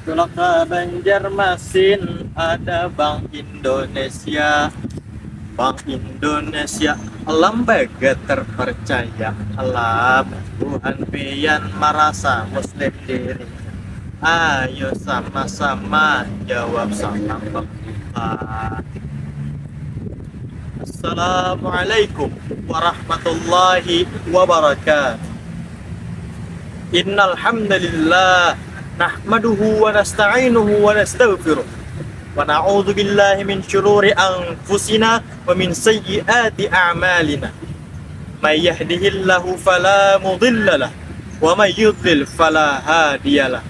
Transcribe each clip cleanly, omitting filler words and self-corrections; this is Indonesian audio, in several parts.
Tulaka Banjarmasin ada Bank Indonesia. Bank Indonesia lembaga terpercaya. Alam Tuhan pian merasa muslim diri. Ayo sama-sama jawab salam pembuka. Assalamualaikum warahmatullahi wabarakatuh. Innal hamdalillah nahmaduhu wa nasta'inuhu wa nastaghfiruh wa na'udzu billahi min syururi anfusina wa min sayyiati a'malina. May yahdihillahu fala mudilla lahu wa may yudlil fala hadiyalah.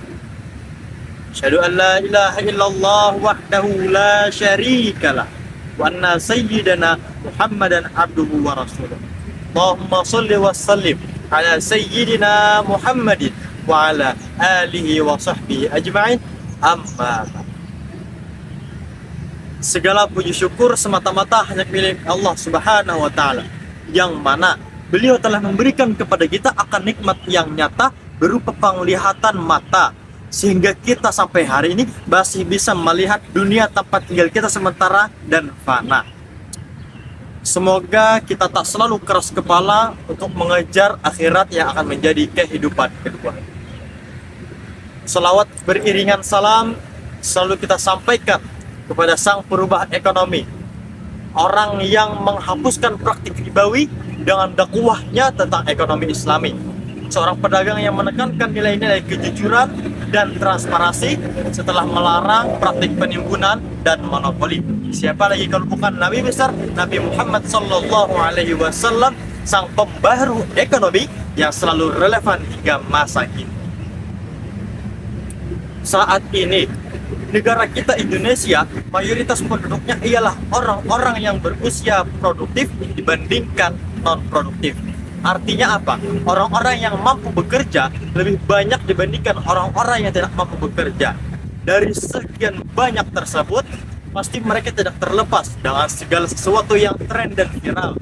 Asyhadu an la ilaha illallah wahdahu la syarikalah wa anna sayyidana Muhammadan abduhu wa rasuluh. Allahumma shalli wa sallim ala sayyidina Muhammadin wa ala alihi wa sahbihi ajma'in. Amma ba'd. Segala puji syukur semata-mata hanya milik Allah Subhanahu wa taala, yang mana beliau telah memberikan kepada kita akan nikmat yang nyata berupa penglihatan mata, sehingga kita sampai hari ini masih bisa melihat dunia tempat tinggal kita sementara dan fana. Semoga kita tak selalu keras kepala untuk mengejar akhirat yang akan menjadi kehidupan kedua. Selawat beriringan salam selalu kita sampaikan kepada sang perubah ekonomi, orang yang menghapuskan praktik ribawi dengan dakwahnya tentang ekonomi Islami, seorang pedagang yang menekankan nilai-nilai kejujuran dan transparansi setelah melarang praktik penimbunan dan monopoli. Siapa lagi kalau bukan Nabi besar Nabi Muhammad sallallahu alaihi wasallam, sang pembaharu ekonomi yang selalu relevan hingga masa kini. Saat ini negara kita Indonesia, mayoritas penduduknya ialah orang-orang yang berusia produktif dibandingkan non-produktif. Artinya apa? Orang-orang yang mampu bekerja lebih banyak dibandingkan orang-orang yang tidak mampu bekerja. Dari sekian banyak tersebut, pasti mereka tidak terlepas dengan segala sesuatu yang tren dan viral,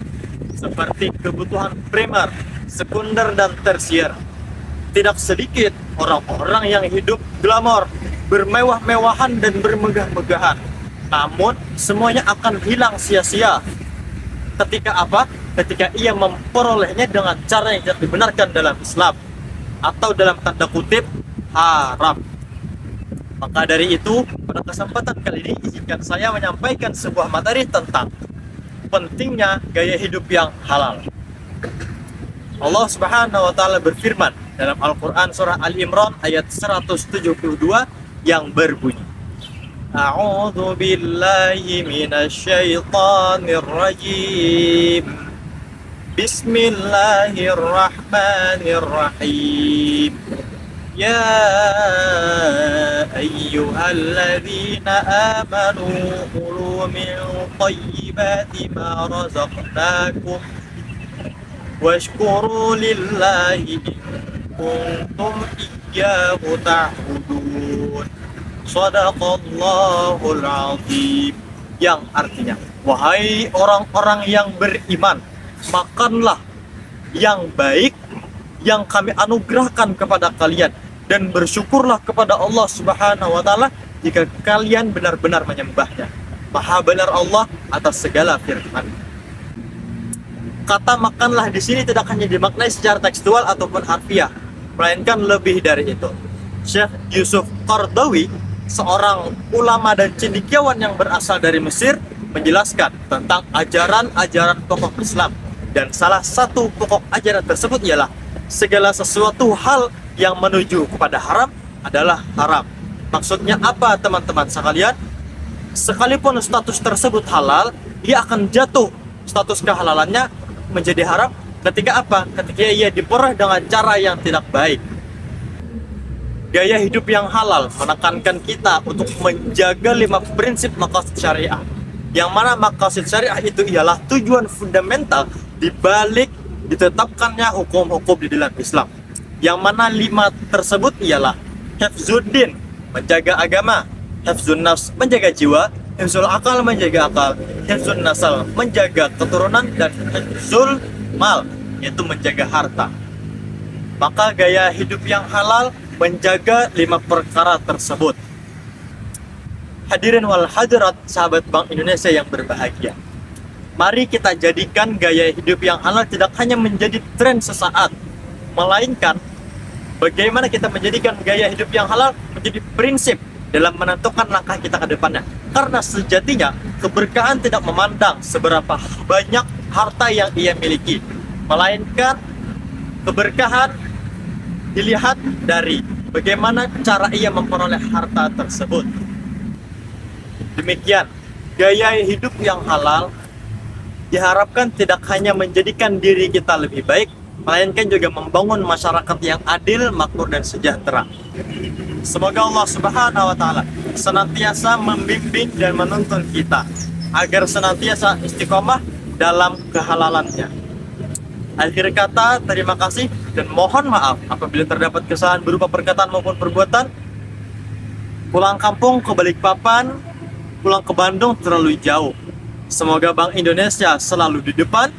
seperti kebutuhan primer, sekunder, dan tersier. Tidak sedikit orang-orang yang hidup glamor, bermewah-mewahan dan bermegah-megahan. Namun semuanya akan hilang sia-sia ketika apa? Ketika ia memperolehnya dengan cara yang tidak dibenarkan dalam Islam, atau dalam tanda kutip haram. Maka dari itu, pada kesempatan kali ini izinkan saya menyampaikan sebuah materi tentang pentingnya gaya hidup yang halal. Allah Subhanahu wa taala berfirman dalam Al-Qur'an surah Al-Imran ayat 172 yang berbunyi, A'udzu billahi minasyaitonir rajim. Bismillahirrahmanirrahim. Ya ayyuhalladzina amanu kulu min thayyibati ma razaqnakum washkuru lillahi in kuntum iyyahu ta'budun. Shadaqallahul azim. Yang artinya, wahai orang-orang yang beriman, makanlah yang baik yang kami anugerahkan kepada kalian, dan bersyukurlah kepada Allah Subhanahu wa taala jika kalian benar-benar menyembahnya. Maha benar Allah atas segala firman. Kata makanlah di sini tidak hanya dimaknai secara tekstual ataupun harfiah, melainkan lebih dari itu. Syekh Yusuf Qaradawi, seorang ulama dan cendekiawan yang berasal dari Mesir, menjelaskan tentang ajaran-ajaran pokok Islam, dan salah satu pokok ajaran tersebut ialah segala sesuatu hal yang menuju kepada haram adalah haram. Maksudnya apa, teman-teman sekalian? Sekalipun status tersebut halal, ia akan jatuh status kehalalannya menjadi haram ketika apa? Ketika ia diperoleh dengan cara yang tidak baik. Gaya hidup yang halal menekankan kita untuk menjaga 5 prinsip maqasid syariah, yang mana maqasid syariah itu ialah tujuan fundamental di balik ditetapkannya hukum-hukum di dalam Islam, yang mana 5 tersebut ialah hifzuddin, menjaga agama; hifzun nafs, menjaga jiwa; hifzul akal, menjaga akal; hifzun nasal, menjaga keturunan; dan hifzul mal, yaitu menjaga harta. Maka gaya hidup yang halal menjaga 5 perkara tersebut. Hadirin wal hadirat sahabat Bank Indonesia yang berbahagia. Mari kita jadikan gaya hidup yang halal tidak hanya menjadi tren sesaat, melainkan bagaimana kita menjadikan gaya hidup yang halal menjadi prinsip dalam menentukan langkah kita ke depannya. Karena sejatinya keberkahan tidak memandang seberapa banyak harta yang ia miliki, melainkan keberkahan dilihat dari bagaimana cara ia memperoleh harta tersebut. Demikian, gaya hidup yang halal diharapkan tidak hanya menjadikan diri kita lebih baik, melainkan juga membangun masyarakat yang adil, makmur, dan sejahtera. Semoga Allah Subhanahu wa Ta'ala senantiasa membimbing dan menuntun kita agar senantiasa istiqomah dalam kehalalannya. Akhir kata, terima kasih dan mohon maaf apabila terdapat kesalahan berupa perkataan maupun perbuatan. Pulang kampung ke Balikpapan, pulang ke Bandung terlalu jauh. Semoga Bank Indonesia selalu di depan.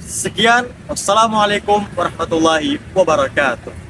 Sekian, wassalamualaikum warahmatullahi wabarakatuh.